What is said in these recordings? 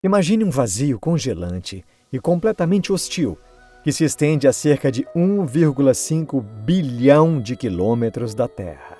Imagine um vazio congelante e completamente hostil, que se estende a cerca de 1,5 bilhão de quilômetros da Terra.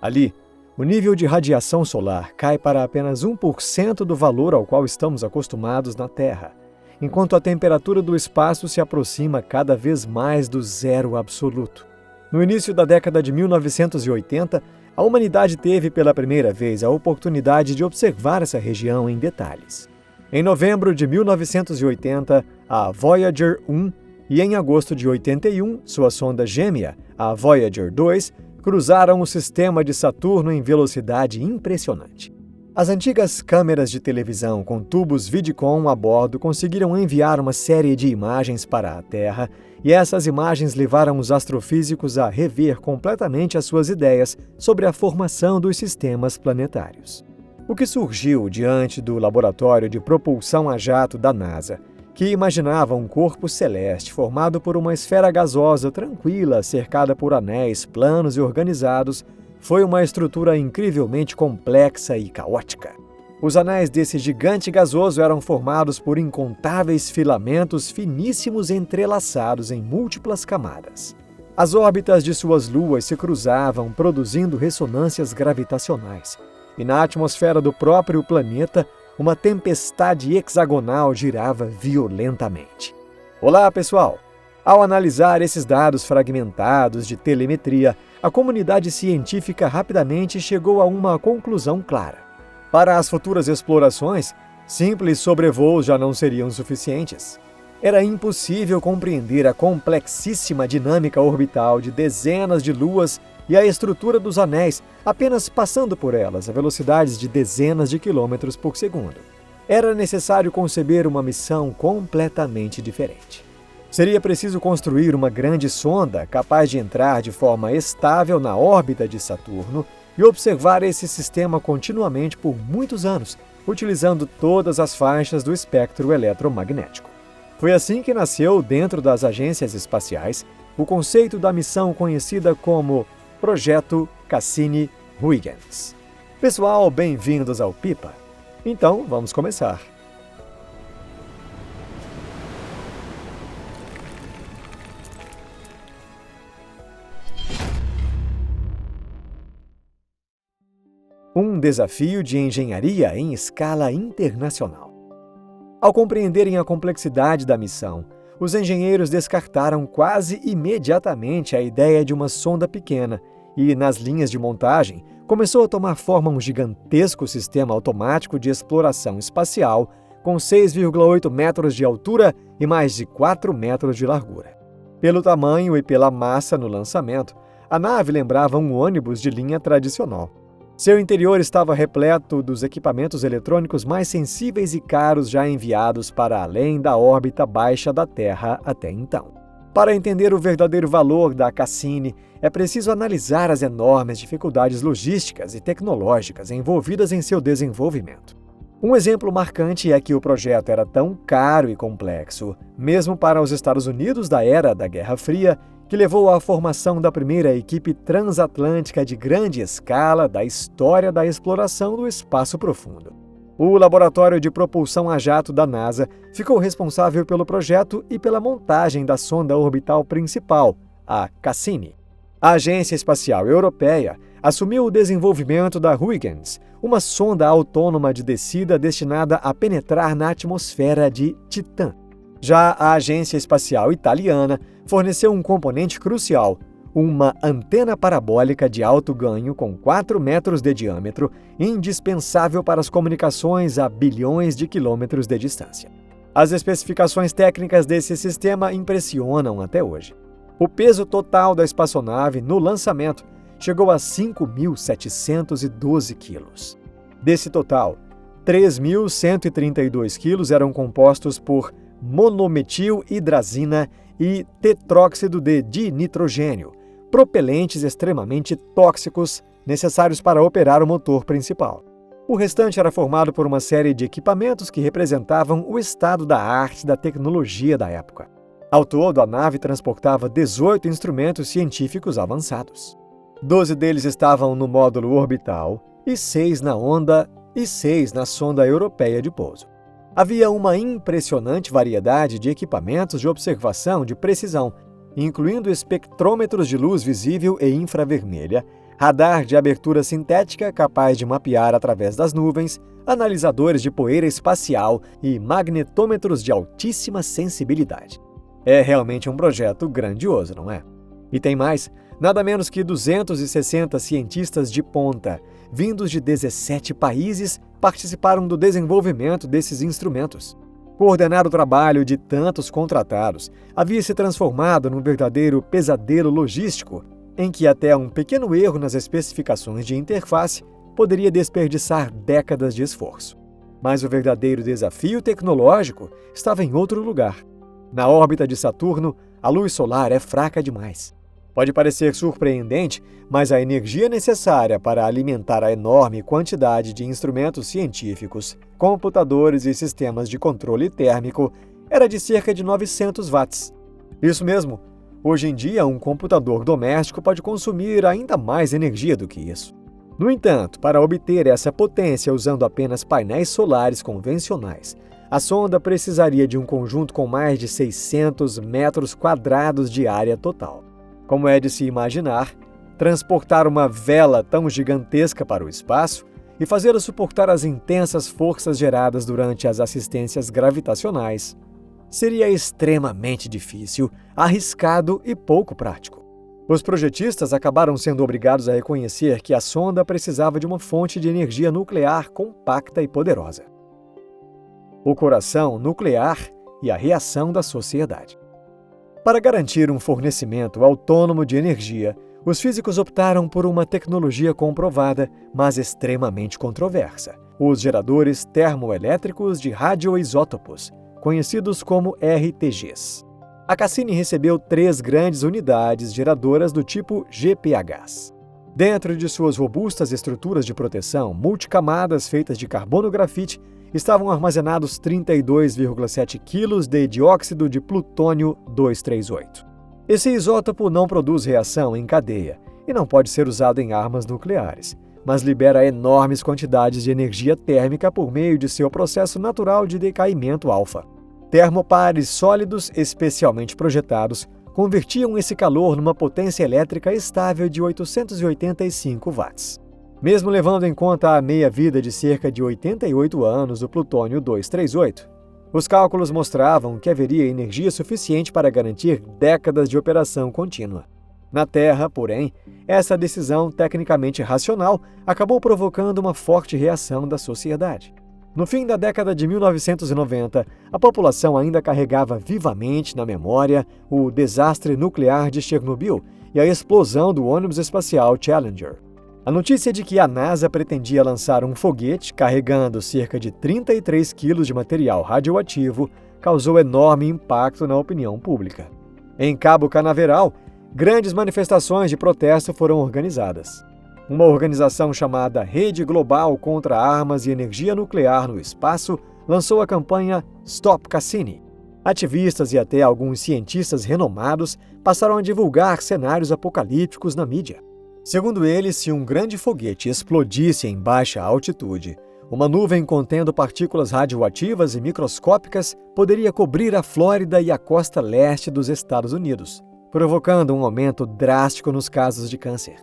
Ali, o nível de radiação solar cai para apenas 1% do valor ao qual estamos acostumados na Terra, enquanto a temperatura do espaço se aproxima cada vez mais do zero absoluto. No início da década de 1980, a humanidade teve pela primeira vez a oportunidade de observar essa região em detalhes. Em novembro de 1980, a Voyager 1 e em agosto de 81, sua sonda gêmea, a Voyager 2, cruzaram o sistema de Saturno em velocidade impressionante. As antigas câmeras de televisão com tubos Vidicon a bordo conseguiram enviar uma série de imagens para a Terra, e essas imagens levaram os astrofísicos a rever completamente as suas ideias sobre a formação dos sistemas planetários. O que surgiu diante do laboratório de propulsão a jato da NASA, que imaginava um corpo celeste formado por uma esfera gasosa tranquila, cercada por anéis planos e organizados, foi uma estrutura incrivelmente complexa e caótica. Os anéis desse gigante gasoso eram formados por incontáveis filamentos finíssimos entrelaçados em múltiplas camadas. As órbitas de suas luas se cruzavam, produzindo ressonâncias gravitacionais, e na atmosfera do próprio planeta, uma tempestade hexagonal girava violentamente. Olá, pessoal! Ao analisar esses dados fragmentados de telemetria, a comunidade científica rapidamente chegou a uma conclusão clara. Para as futuras explorações, simples sobrevoos já não seriam suficientes. Era impossível compreender a complexíssima dinâmica orbital de dezenas de luas e a estrutura dos anéis, apenas passando por elas a velocidades de dezenas de quilômetros por segundo. Era necessário conceber uma missão completamente diferente. Seria preciso construir uma grande sonda capaz de entrar de forma estável na órbita de Saturno e observar esse sistema continuamente por muitos anos, utilizando todas as faixas do espectro eletromagnético. Foi assim que nasceu, dentro das agências espaciais, o conceito da missão conhecida como Projeto Cassini-Huygens. Pessoal, bem-vindos ao Pipa. Então, vamos começar. Um desafio de engenharia em escala internacional. Ao compreenderem a complexidade da missão, os engenheiros descartaram quase imediatamente a ideia de uma sonda pequena e, nas linhas de montagem, começou a tomar forma um gigantesco sistema automático de exploração espacial com 6,8 metros de altura e mais de 4 metros de largura. Pelo tamanho e pela massa no lançamento, a nave lembrava um ônibus de linha tradicional. Seu interior estava repleto dos equipamentos eletrônicos mais sensíveis e caros já enviados para além da órbita baixa da Terra até então. Para entender o verdadeiro valor da Cassini, é preciso analisar as enormes dificuldades logísticas e tecnológicas envolvidas em seu desenvolvimento. Um exemplo marcante é que o projeto era tão caro e complexo, mesmo para os Estados Unidos da era da Guerra Fria, que levou à formação da primeira equipe transatlântica de grande escala da história da exploração do espaço profundo. O Laboratório de Propulsão a Jato da NASA ficou responsável pelo projeto e pela montagem da sonda orbital principal, a Cassini. A Agência Espacial Europeia assumiu o desenvolvimento da Huygens, uma sonda autônoma de descida destinada a penetrar na atmosfera de Titã. Já a Agência Espacial Italiana forneceu um componente crucial, uma antena parabólica de alto ganho com 4 metros de diâmetro, indispensável para as comunicações a bilhões de quilômetros de distância. As especificações técnicas desse sistema impressionam até hoje. O peso total da espaçonave no lançamento chegou a 5.712 quilos. Desse total, 3.132 quilos eram compostos por monometilhidrazina e tetróxido de dinitrogênio, propelentes extremamente tóxicos necessários para operar o motor principal. O restante era formado por uma série de equipamentos que representavam o estado da arte da tecnologia da época. Ao todo, a nave transportava 18 instrumentos científicos avançados. 12 deles estavam no módulo orbital e 6 na sonda europeia de pouso. Havia uma impressionante variedade de equipamentos de observação de precisão, incluindo espectrômetros de luz visível e infravermelha, radar de abertura sintética capaz de mapear através das nuvens, analisadores de poeira espacial e magnetômetros de altíssima sensibilidade. É realmente um projeto grandioso, não é? E tem mais, nada menos que 260 cientistas de ponta, vindos de 17 países, participaram do desenvolvimento desses instrumentos. Coordenar o trabalho de tantos contratados havia se transformado num verdadeiro pesadelo logístico, em que até um pequeno erro nas especificações de interface poderia desperdiçar décadas de esforço. Mas o verdadeiro desafio tecnológico estava em outro lugar. Na órbita de Saturno, a luz solar é fraca demais. Pode parecer surpreendente, mas a energia necessária para alimentar a enorme quantidade de instrumentos científicos, computadores e sistemas de controle térmico era de cerca de 900 watts. Isso mesmo, hoje em dia um computador doméstico pode consumir ainda mais energia do que isso. No entanto, para obter essa potência usando apenas painéis solares convencionais, a sonda precisaria de um conjunto com mais de 600 metros quadrados de área total. Como é de se imaginar, transportar uma vela tão gigantesca para o espaço e fazê-la suportar as intensas forças geradas durante as assistências gravitacionais seria extremamente difícil, arriscado e pouco prático. Os projetistas acabaram sendo obrigados a reconhecer que a sonda precisava de uma fonte de energia nuclear compacta e poderosa. O coração nuclear e a reação da sociedade. Para garantir um fornecimento autônomo de energia, os físicos optaram por uma tecnologia comprovada, mas extremamente controversa: os geradores termoelétricos de radioisótopos, conhecidos como RTGs. A Cassini recebeu 3 grandes unidades geradoras do tipo GPHs. Dentro de suas robustas estruturas de proteção multicamadas feitas de carbono-grafite, estavam armazenados 32,7 kg de dióxido de plutônio 238. Esse isótopo não produz reação em cadeia e não pode ser usado em armas nucleares, mas libera enormes quantidades de energia térmica por meio de seu processo natural de decaimento alfa. Termopares sólidos especialmente projetados convertiam esse calor numa potência elétrica estável de 885 watts. Mesmo levando em conta a meia-vida de cerca de 88 anos do plutônio 238, os cálculos mostravam que haveria energia suficiente para garantir décadas de operação contínua. Na Terra, porém, essa decisão tecnicamente racional acabou provocando uma forte reação da sociedade. No fim da década de 1990, a população ainda carregava vivamente na memória o desastre nuclear de Chernobyl e a explosão do ônibus espacial Challenger. A notícia de que a NASA pretendia lançar um foguete carregando cerca de 33 quilos de material radioativo causou enorme impacto na opinião pública. Em Cabo Canaveral, grandes manifestações de protesto foram organizadas. Uma organização chamada Rede Global contra Armas e Energia Nuclear no Espaço lançou a campanha Stop Cassini. Ativistas e até alguns cientistas renomados passaram a divulgar cenários apocalípticos na mídia. Segundo eles, se um grande foguete explodisse em baixa altitude, uma nuvem contendo partículas radioativas e microscópicas poderia cobrir a Flórida e a costa leste dos Estados Unidos, provocando um aumento drástico nos casos de câncer.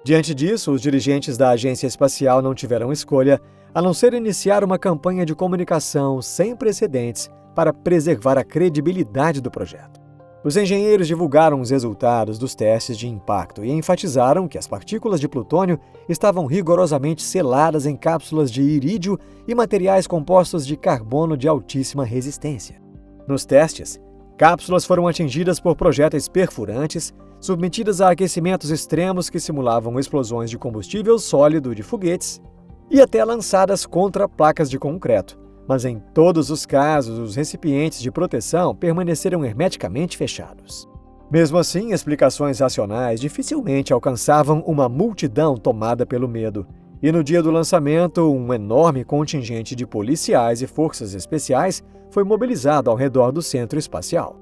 Diante disso, os dirigentes da agência espacial não tiveram escolha a não ser iniciar uma campanha de comunicação sem precedentes para preservar a credibilidade do projeto. Os engenheiros divulgaram os resultados dos testes de impacto e enfatizaram que as partículas de plutônio estavam rigorosamente seladas em cápsulas de irídio e materiais compostos de carbono de altíssima resistência. Nos testes, cápsulas foram atingidas por projéteis perfurantes, submetidas a aquecimentos extremos que simulavam explosões de combustível sólido de foguetes e até lançadas contra placas de concreto. Mas em todos os casos, os recipientes de proteção permaneceram hermeticamente fechados. Mesmo assim, explicações racionais dificilmente alcançavam uma multidão tomada pelo medo, e no dia do lançamento, um enorme contingente de policiais e forças especiais foi mobilizado ao redor do centro espacial.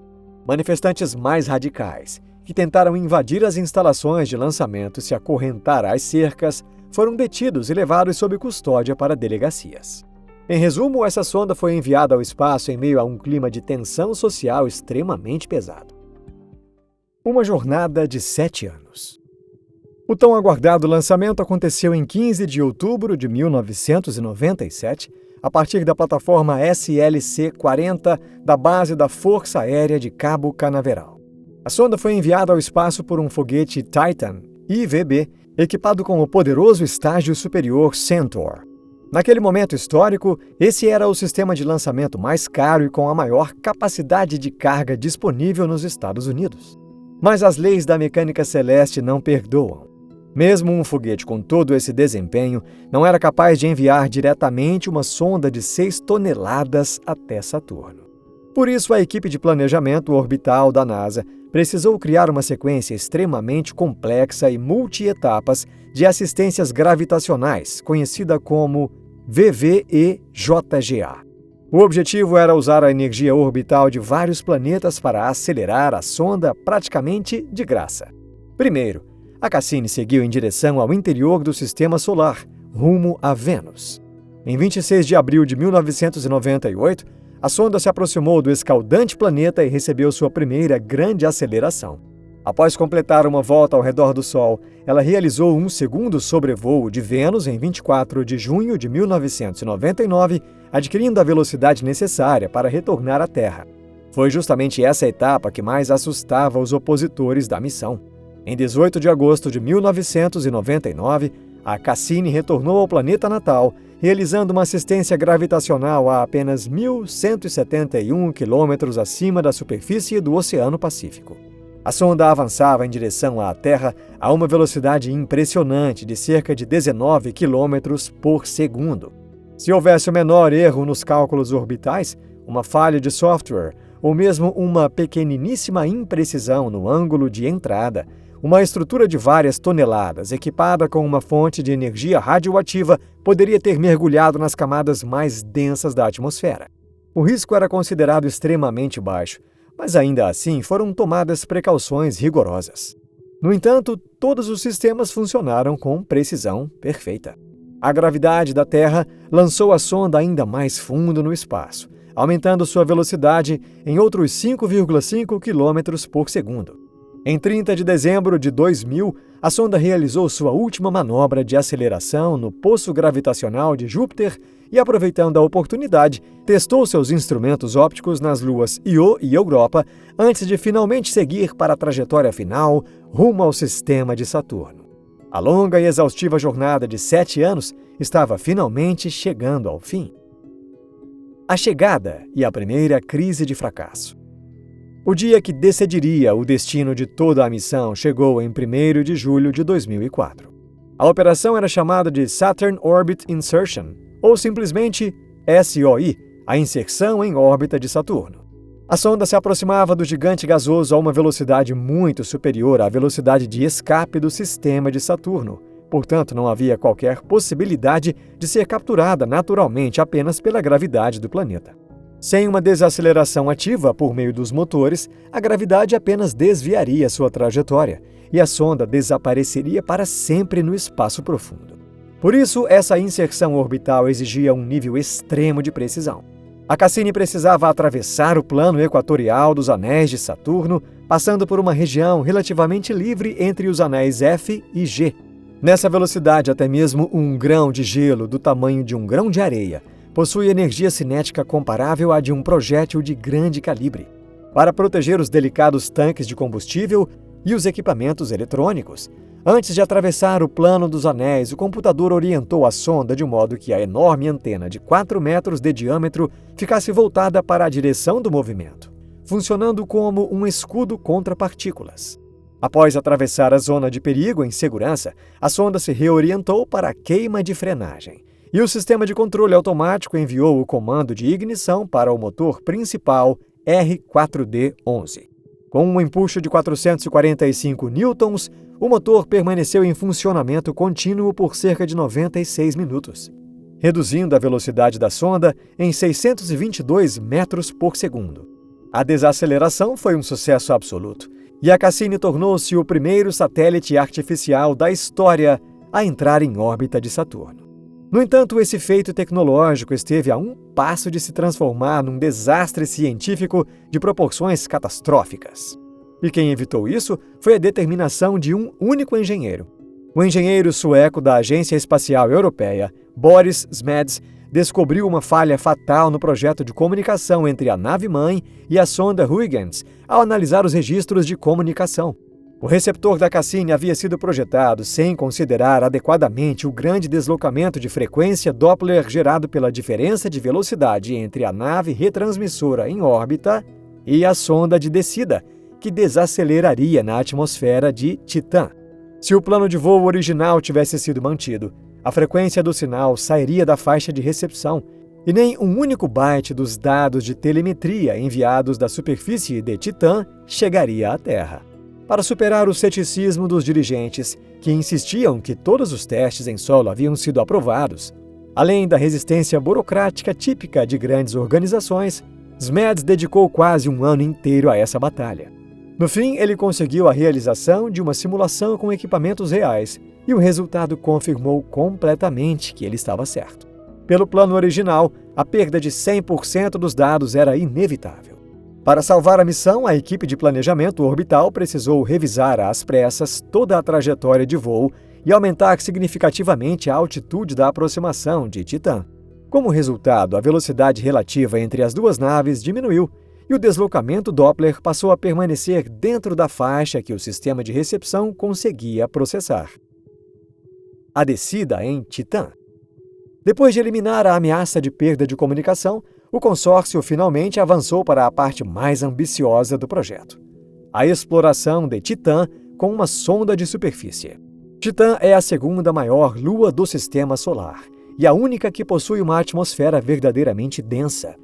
Manifestantes mais radicais, que tentaram invadir as instalações de lançamento e se acorrentar às cercas, foram detidos e levados sob custódia para delegacias. Em resumo, essa sonda foi enviada ao espaço em meio a um clima de tensão social extremamente pesado. Uma jornada de 7 anos. O tão aguardado lançamento aconteceu em 15 de outubro de 1997, a partir da plataforma SLC-40 da base da Força Aérea de Cabo Canaveral. A sonda foi enviada ao espaço por um foguete Titan IVB, equipado com o poderoso estágio superior Centaur. Naquele momento histórico, esse era o sistema de lançamento mais caro e com a maior capacidade de carga disponível nos Estados Unidos. Mas as leis da mecânica celeste não perdoam. Mesmo um foguete com todo esse desempenho não era capaz de enviar diretamente uma sonda de 6 toneladas até Saturno. Por isso, a equipe de planejamento orbital da NASA precisou criar uma sequência extremamente complexa e multi-etapas de assistências gravitacionais, conhecida como VVEJGA. O objetivo era usar a energia orbital de vários planetas para acelerar a sonda praticamente de graça. Primeiro, a Cassini seguiu em direção ao interior do Sistema Solar, rumo a Vênus. Em 26 de abril de 1998, a sonda se aproximou do escaldante planeta e recebeu sua primeira grande aceleração. Após completar uma volta ao redor do Sol, ela realizou um segundo sobrevoo de Vênus em 24 de junho de 1999, adquirindo a velocidade necessária para retornar à Terra. Foi justamente essa etapa que mais assustava os opositores da missão. Em 18 de agosto de 1999, a Cassini retornou ao planeta natal, realizando uma assistência gravitacional a apenas 1.171 quilômetros acima da superfície do Oceano Pacífico. A sonda avançava em direção à Terra a uma velocidade impressionante de cerca de 19 quilômetros por segundo. Se houvesse o menor erro nos cálculos orbitais, uma falha de software ou mesmo uma pequeniníssima imprecisão no ângulo de entrada, uma estrutura de várias toneladas, equipada com uma fonte de energia radioativa, poderia ter mergulhado nas camadas mais densas da atmosfera. O risco era considerado extremamente baixo, mas ainda assim foram tomadas precauções rigorosas. No entanto, todos os sistemas funcionaram com precisão perfeita. A gravidade da Terra lançou a sonda ainda mais fundo no espaço, aumentando sua velocidade em outros 5,5 km por segundo. Em 30 de dezembro de 2000, a sonda realizou sua última manobra de aceleração no poço gravitacional de Júpiter e, aproveitando a oportunidade, testou seus instrumentos ópticos nas luas Io e Europa antes de finalmente seguir para a trajetória final rumo ao sistema de Saturno. A longa e exaustiva jornada de 7 anos estava finalmente chegando ao fim. A chegada e a primeira crise de fracasso. O dia que decidiria o destino de toda a missão chegou em 1º de julho de 2004. A operação era chamada de Saturn Orbit Insertion, ou simplesmente SOI, a inserção em órbita de Saturno. A sonda se aproximava do gigante gasoso a uma velocidade muito superior à velocidade de escape do sistema de Saturno, portanto não havia qualquer possibilidade de ser capturada naturalmente apenas pela gravidade do planeta. Sem uma desaceleração ativa por meio dos motores, a gravidade apenas desviaria sua trajetória e a sonda desapareceria para sempre no espaço profundo. Por isso, essa inserção orbital exigia um nível extremo de precisão. A Cassini precisava atravessar o plano equatorial dos anéis de Saturno, passando por uma região relativamente livre entre os anéis F e G. Nessa velocidade, até mesmo um grão de gelo do tamanho de um grão de areia possui energia cinética comparável à de um projétil de grande calibre. Para proteger os delicados tanques de combustível e os equipamentos eletrônicos, antes de atravessar o plano dos anéis, o computador orientou a sonda de modo que a enorme antena de 4 metros de diâmetro ficasse voltada para a direção do movimento, funcionando como um escudo contra partículas. Após atravessar a zona de perigo em segurança, a sonda se reorientou para a queima de frenagem, e o sistema de controle automático enviou o comando de ignição para o motor principal R4D11. Com um empuxo de 445 newtons, o motor permaneceu em funcionamento contínuo por cerca de 96 minutos, reduzindo a velocidade da sonda em 622 metros por segundo. A desaceleração foi um sucesso absoluto, e a Cassini tornou-se o primeiro satélite artificial da história a entrar em órbita de Saturno. No entanto, esse feito tecnológico esteve a um passo de se transformar num desastre científico de proporções catastróficas. E quem evitou isso foi a determinação de um único engenheiro. O engenheiro sueco da Agência Espacial Europeia, Boris Smeds, descobriu uma falha fatal no projeto de comunicação entre a nave-mãe e a sonda Huygens ao analisar os registros de comunicação. O receptor da Cassini havia sido projetado sem considerar adequadamente o grande deslocamento de frequência Doppler gerado pela diferença de velocidade entre a nave retransmissora em órbita e a sonda de descida, que desaceleraria na atmosfera de Titã. Se o plano de voo original tivesse sido mantido, a frequência do sinal sairia da faixa de recepção e nem um único byte dos dados de telemetria enviados da superfície de Titã chegaria à Terra. Para superar o ceticismo dos dirigentes, que insistiam que todos os testes em solo haviam sido aprovados, além da resistência burocrática típica de grandes organizações, Smeds dedicou quase um ano inteiro a essa batalha. No fim, ele conseguiu a realização de uma simulação com equipamentos reais, e o resultado confirmou completamente que ele estava certo. Pelo plano original, a perda de 100% dos dados era inevitável. Para salvar a missão, a equipe de planejamento orbital precisou revisar às pressas toda a trajetória de voo e aumentar significativamente a altitude da aproximação de Titã. Como resultado, a velocidade relativa entre as duas naves diminuiu e o deslocamento Doppler passou a permanecer dentro da faixa que o sistema de recepção conseguia processar. A descida em Titã. Depois de eliminar a ameaça de perda de comunicação, o consórcio finalmente avançou para a parte mais ambiciosa do projeto: a exploração de Titã com uma sonda de superfície. Titã é a segunda maior lua do Sistema Solar e a única que possui uma atmosfera verdadeiramente densa,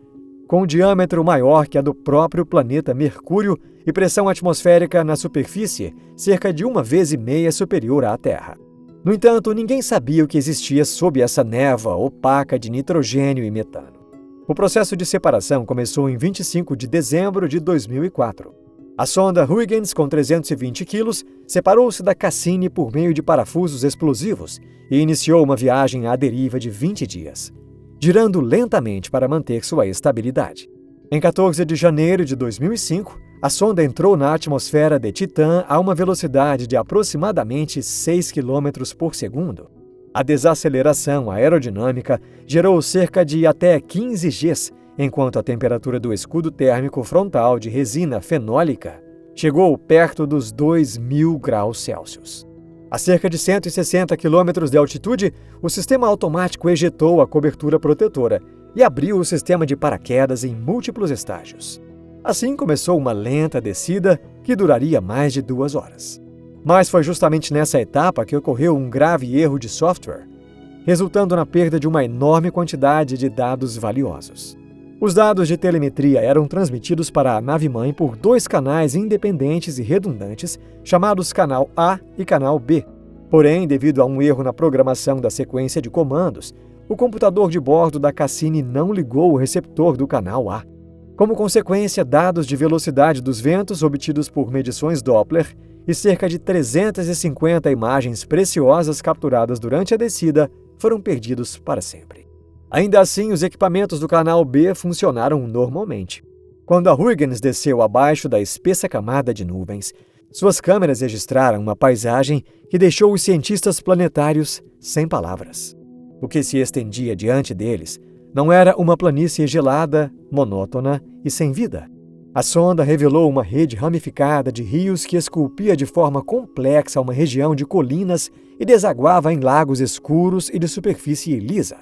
com um diâmetro maior que a do próprio planeta Mercúrio e pressão atmosférica na superfície cerca de 1,5 vezes superior à Terra. No entanto, ninguém sabia o que existia sob essa névoa opaca de nitrogênio e metano. O processo de separação começou em 25 de dezembro de 2004. A sonda Huygens, com 320 quilos, separou-se da Cassini por meio de parafusos explosivos e iniciou uma viagem à deriva de 20 dias, girando lentamente para manter sua estabilidade. Em 14 de janeiro de 2005, a sonda entrou na atmosfera de Titã a uma velocidade de aproximadamente 6 km por segundo. A desaceleração aerodinâmica gerou cerca de até 15 Gs, enquanto a temperatura do escudo térmico frontal de resina fenólica chegou perto dos 2.000 graus Celsius. A cerca de 160 km de altitude, o sistema automático ejetou a cobertura protetora e abriu o sistema de paraquedas em múltiplos estágios. Assim começou uma lenta descida que duraria mais de 2 horas. Mas foi justamente nessa etapa que ocorreu um grave erro de software, resultando na perda de uma enorme quantidade de dados valiosos. Os dados de telemetria eram transmitidos para a nave-mãe por 2 canais independentes e redundantes, chamados Canal A e Canal B. Porém, devido a um erro na programação da sequência de comandos, o computador de bordo da Cassini não ligou o receptor do Canal A. Como consequência, dados de velocidade dos ventos obtidos por medições Doppler e cerca de 350 imagens preciosas capturadas durante a descida foram perdidos para sempre. Ainda assim, os equipamentos do Canal B funcionaram normalmente. Quando a Huygens desceu abaixo da espessa camada de nuvens, suas câmeras registraram uma paisagem que deixou os cientistas planetários sem palavras. O que se estendia diante deles não era uma planície gelada, monótona e sem vida. A sonda revelou uma rede ramificada de rios que esculpia de forma complexa uma região de colinas e desaguava em lagos escuros e de superfície lisa.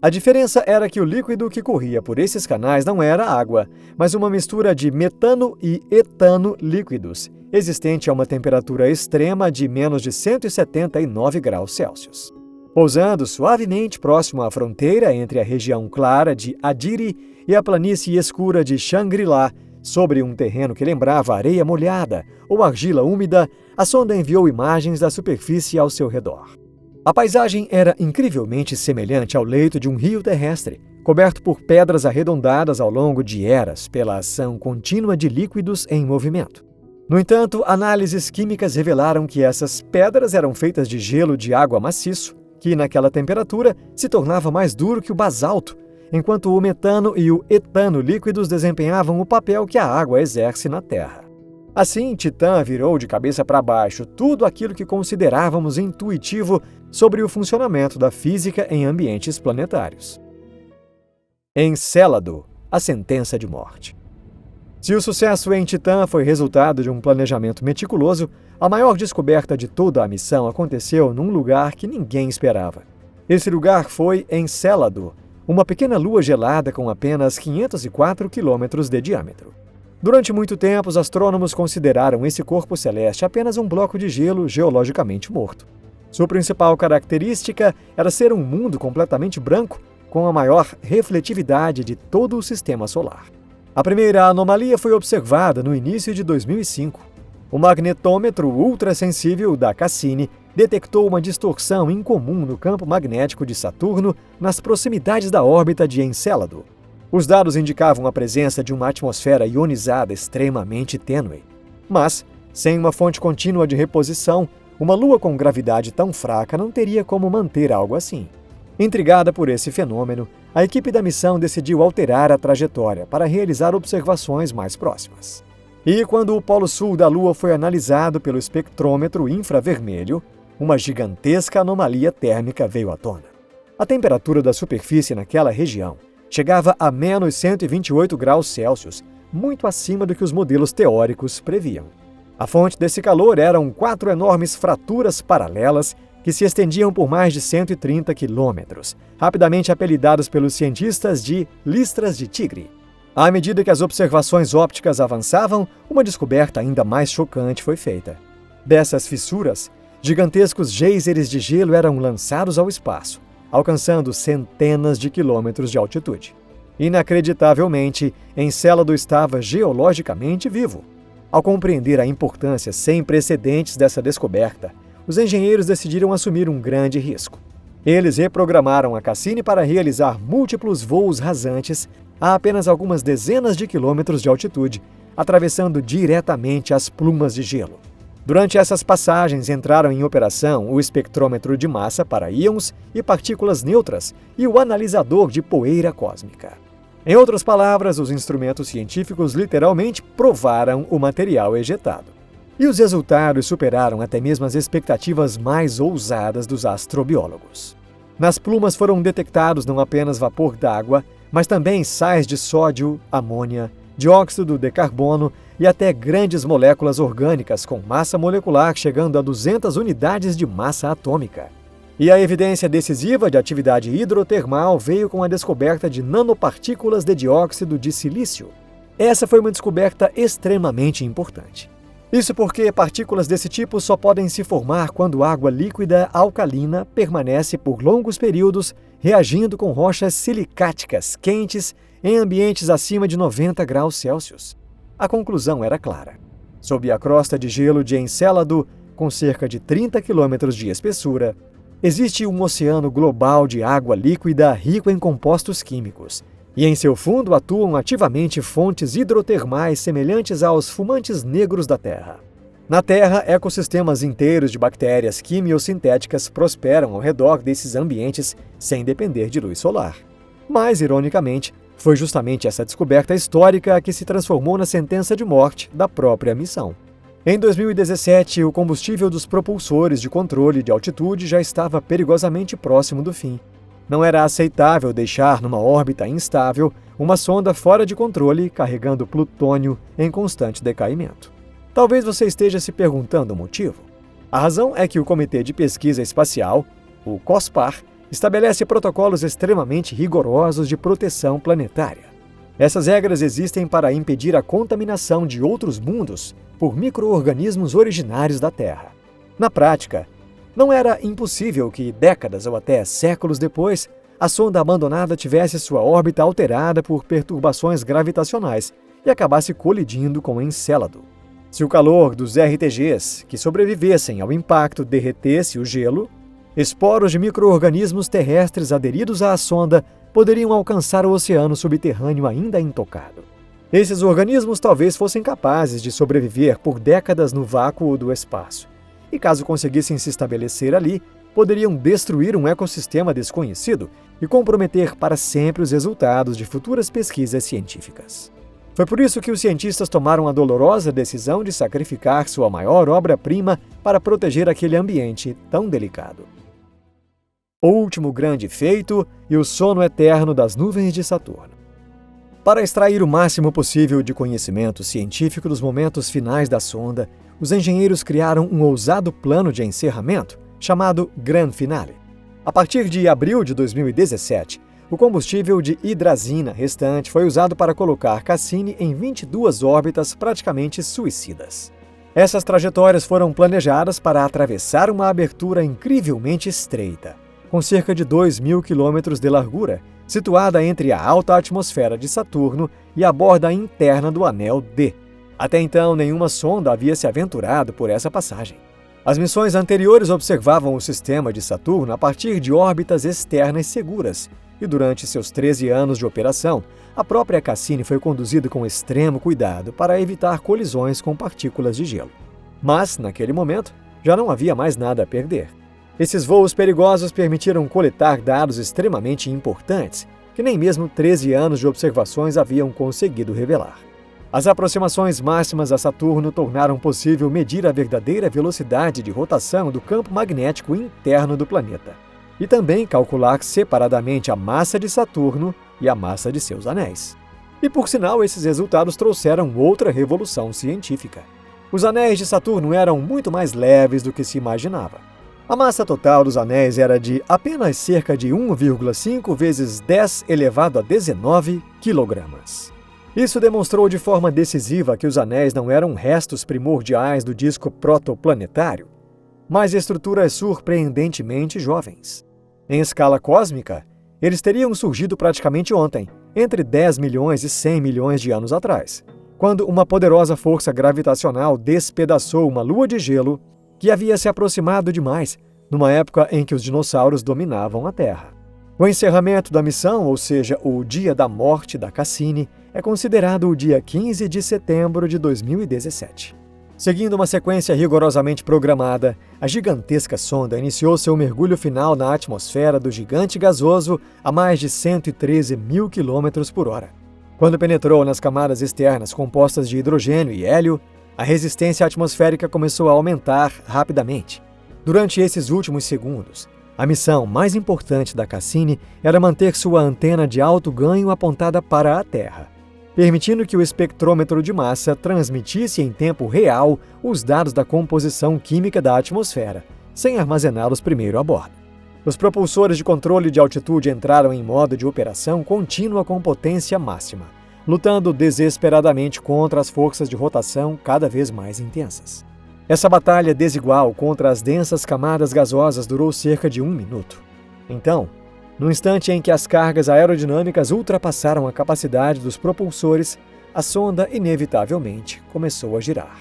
A diferença era que o líquido que corria por esses canais não era água, mas uma mistura de metano e etano líquidos, existente a uma temperatura extrema de menos de 179 graus Celsius. Pousando suavemente próximo à fronteira entre a região clara de Adiri e a planície escura de Shangri-La, sobre um terreno que lembrava areia molhada ou argila úmida, a sonda enviou imagens da superfície ao seu redor. A paisagem era incrivelmente semelhante ao leito de um rio terrestre, coberto por pedras arredondadas ao longo de eras pela ação contínua de líquidos em movimento. No entanto, análises químicas revelaram que essas pedras eram feitas de gelo de água maciço, que naquela temperatura se tornava mais duro que o basalto, enquanto o metano e o etano líquidos desempenhavam o papel que a água exerce na Terra. Assim, Titã virou de cabeça para baixo tudo aquilo que considerávamos intuitivo sobre o funcionamento da física em ambientes planetários. Encélado, a sentença de morte. Se o sucesso em Titã foi resultado de um planejamento meticuloso, a maior descoberta de toda a missão aconteceu num lugar que ninguém esperava. Esse lugar foi Encélado, uma pequena lua gelada com apenas 504 quilômetros de diâmetro. Durante muito tempo, os astrônomos consideraram esse corpo celeste apenas um bloco de gelo geologicamente morto. Sua principal característica era ser um mundo completamente branco, com a maior refletividade de todo o sistema solar. A primeira anomalia foi observada no início de 2005. O magnetômetro ultrassensível da Cassini detectou uma distorção incomum no campo magnético de Saturno nas proximidades da órbita de Encélado. Os dados indicavam a presença de uma atmosfera ionizada extremamente tênue. Mas, sem uma fonte contínua de reposição, uma lua com gravidade tão fraca não teria como manter algo assim. Intrigada por esse fenômeno, a equipe da missão decidiu alterar a trajetória para realizar observações mais próximas. E quando o polo sul da Lua foi analisado pelo espectrômetro infravermelho, uma gigantesca anomalia térmica veio à tona. A temperatura da superfície naquela região chegava a menos 128 graus Celsius, muito acima do que os modelos teóricos previam. A fonte desse calor eram 4 enormes fraturas paralelas que se estendiam por mais de 130 quilômetros, rapidamente apelidadas pelos cientistas de listras de tigre. À medida que as observações ópticas avançavam, uma descoberta ainda mais chocante foi feita. Dessas fissuras, gigantescos geysers de gelo eram lançados ao espaço, alcançando centenas de quilômetros de altitude. Inacreditavelmente, Encélado estava geologicamente vivo. Ao compreender a importância sem precedentes dessa descoberta, os engenheiros decidiram assumir um grande risco. Eles reprogramaram a Cassini para realizar múltiplos voos rasantes a apenas algumas dezenas de quilômetros de altitude, atravessando diretamente as plumas de gelo. Durante essas passagens entraram em operação o espectrômetro de massa para íons e partículas neutras e o analisador de poeira cósmica. Em outras palavras, os instrumentos científicos literalmente provaram o material ejetado. E os resultados superaram até mesmo as expectativas mais ousadas dos astrobiólogos. Nas plumas foram detectados não apenas vapor d'água, mas também sais de sódio, amônia, dióxido de carbono e até grandes moléculas orgânicas com massa molecular chegando a 200 unidades de massa atômica. E a evidência decisiva de atividade hidrotermal veio com a descoberta de nanopartículas de dióxido de silício. Essa foi uma descoberta extremamente importante. Isso porque partículas desse tipo só podem se formar quando água líquida alcalina permanece por longos períodos reagindo com rochas silicáticas quentes em ambientes acima de 90 graus Celsius. A conclusão era clara. Sob a crosta de gelo de Encélado, com cerca de 30 quilômetros de espessura, existe um oceano global de água líquida rico em compostos químicos, e em seu fundo atuam ativamente fontes hidrotermais semelhantes aos fumantes negros da Terra. Na Terra, ecossistemas inteiros de bactérias quimiosintéticas prosperam ao redor desses ambientes sem depender de luz solar. Mas, ironicamente, foi justamente essa descoberta histórica que se transformou na sentença de morte da própria missão. Em 2017, o combustível dos propulsores de controle de altitude já estava perigosamente próximo do fim. Não era aceitável deixar numa órbita instável uma sonda fora de controle carregando plutônio em constante decaimento. Talvez você esteja se perguntando o motivo. A razão é que o Comitê de Pesquisa Espacial, o COSPAR, estabelece protocolos extremamente rigorosos de proteção planetária. Essas regras existem para impedir a contaminação de outros mundos por micro-organismos originários da Terra. Na prática, não era impossível que, décadas ou até séculos depois, a sonda abandonada tivesse sua órbita alterada por perturbações gravitacionais e acabasse colidindo com Encélado. Se o calor dos RTGs que sobrevivessem ao impacto derretesse o gelo, esporos de micro-organismos terrestres aderidos à sonda poderiam alcançar o oceano subterrâneo ainda intocado. Esses organismos talvez fossem capazes de sobreviver por décadas no vácuo do espaço. E caso conseguissem se estabelecer ali, poderiam destruir um ecossistema desconhecido e comprometer para sempre os resultados de futuras pesquisas científicas. Foi por isso que os cientistas tomaram a dolorosa decisão de sacrificar sua maior obra-prima para proteger aquele ambiente tão delicado. O último grande feito e o sono eterno das nuvens de Saturno. Para extrair o máximo possível de conhecimento científico dos momentos finais da sonda, os engenheiros criaram um ousado plano de encerramento chamado Grand Finale. A partir de abril de 2017, o combustível de hidrazina restante foi usado para colocar Cassini em 22 órbitas praticamente suicidas. Essas trajetórias foram planejadas para atravessar uma abertura incrivelmente estreita, com cerca de 2.000 quilômetros de largura, situada entre a alta atmosfera de Saturno e a borda interna do anel D. Até então, nenhuma sonda havia se aventurado por essa passagem. As missões anteriores observavam o sistema de Saturno a partir de órbitas externas seguras, e durante seus 13 anos de operação, a própria Cassini foi conduzida com extremo cuidado para evitar colisões com partículas de gelo. Mas, naquele momento, já não havia mais nada a perder. Esses voos perigosos permitiram coletar dados extremamente importantes, que nem mesmo 13 anos de observações haviam conseguido revelar. As aproximações máximas a Saturno tornaram possível medir a verdadeira velocidade de rotação do campo magnético interno do planeta, e também calcular separadamente a massa de Saturno e a massa de seus anéis. E, por sinal, esses resultados trouxeram outra revolução científica. Os anéis de Saturno eram muito mais leves do que se imaginava. A massa total dos anéis era de apenas cerca de 1,5 vezes 10 elevado a 19 quilogramas. Isso demonstrou de forma decisiva que os anéis não eram restos primordiais do disco protoplanetário, mas estruturas surpreendentemente jovens. Em escala cósmica, eles teriam surgido praticamente ontem, entre 10 milhões e 100 milhões de anos atrás, quando uma poderosa força gravitacional despedaçou uma lua de gelo que havia se aproximado demais, numa época em que os dinossauros dominavam a Terra. O encerramento da missão, ou seja, o dia da morte da Cassini, é considerado o dia 15 de setembro de 2017. Seguindo uma sequência rigorosamente programada, a gigantesca sonda iniciou seu mergulho final na atmosfera do gigante gasoso a mais de 113 mil km por hora. Quando penetrou nas camadas externas compostas de hidrogênio e hélio, a resistência atmosférica começou a aumentar rapidamente. Durante esses últimos segundos, a missão mais importante da Cassini era manter sua antena de alto ganho apontada para a Terra, permitindo que o espectrômetro de massa transmitisse em tempo real os dados da composição química da atmosfera, sem armazená-los primeiro a bordo. Os propulsores de controle de altitude entraram em modo de operação contínua com potência máxima, lutando desesperadamente contra as forças de rotação cada vez mais intensas. Essa batalha desigual contra as densas camadas gasosas durou cerca de 1 minuto. Então, no instante em que as cargas aerodinâmicas ultrapassaram a capacidade dos propulsores, a sonda inevitavelmente começou a girar.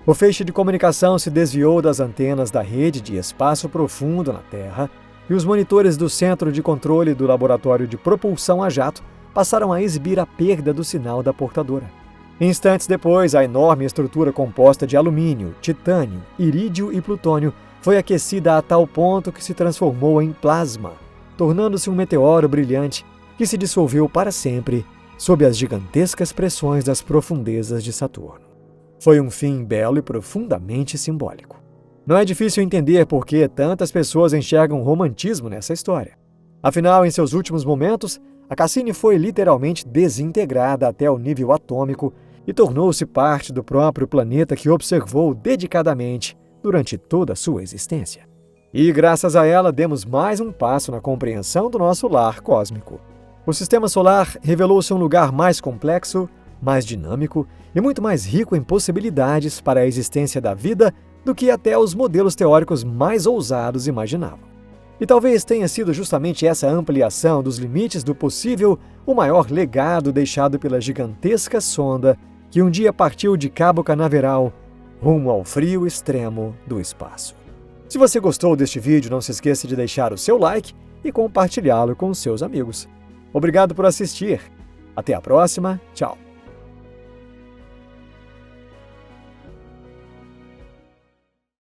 O feixe de comunicação se desviou das antenas da rede de espaço profundo na Terra e os monitores do centro de controle do laboratório de propulsão a jato passaram a exibir a perda do sinal da portadora. Instantes depois, a enorme estrutura composta de alumínio, titânio, irídio e plutônio foi aquecida a tal ponto que se transformou em plasma, tornando-se um meteoro brilhante que se dissolveu para sempre sob as gigantescas pressões das profundezas de Saturno. Foi um fim belo e profundamente simbólico. Não é difícil entender por que tantas pessoas enxergam romantismo nessa história. Afinal, em seus últimos momentos, a Cassini foi literalmente desintegrada até o nível atômico e tornou-se parte do próprio planeta que observou dedicadamente durante toda a sua existência. E, graças a ela, demos mais um passo na compreensão do nosso lar cósmico. O Sistema Solar revelou-se um lugar mais complexo, mais dinâmico e muito mais rico em possibilidades para a existência da vida do que até os modelos teóricos mais ousados imaginavam. E talvez tenha sido justamente essa ampliação dos limites do possível o maior legado deixado pela gigantesca sonda que um dia partiu de Cabo Canaveral rumo ao frio extremo do espaço. Se você gostou deste vídeo, não se esqueça de deixar o seu like e compartilhá-lo com seus amigos. Obrigado por assistir. Até a próxima. Tchau.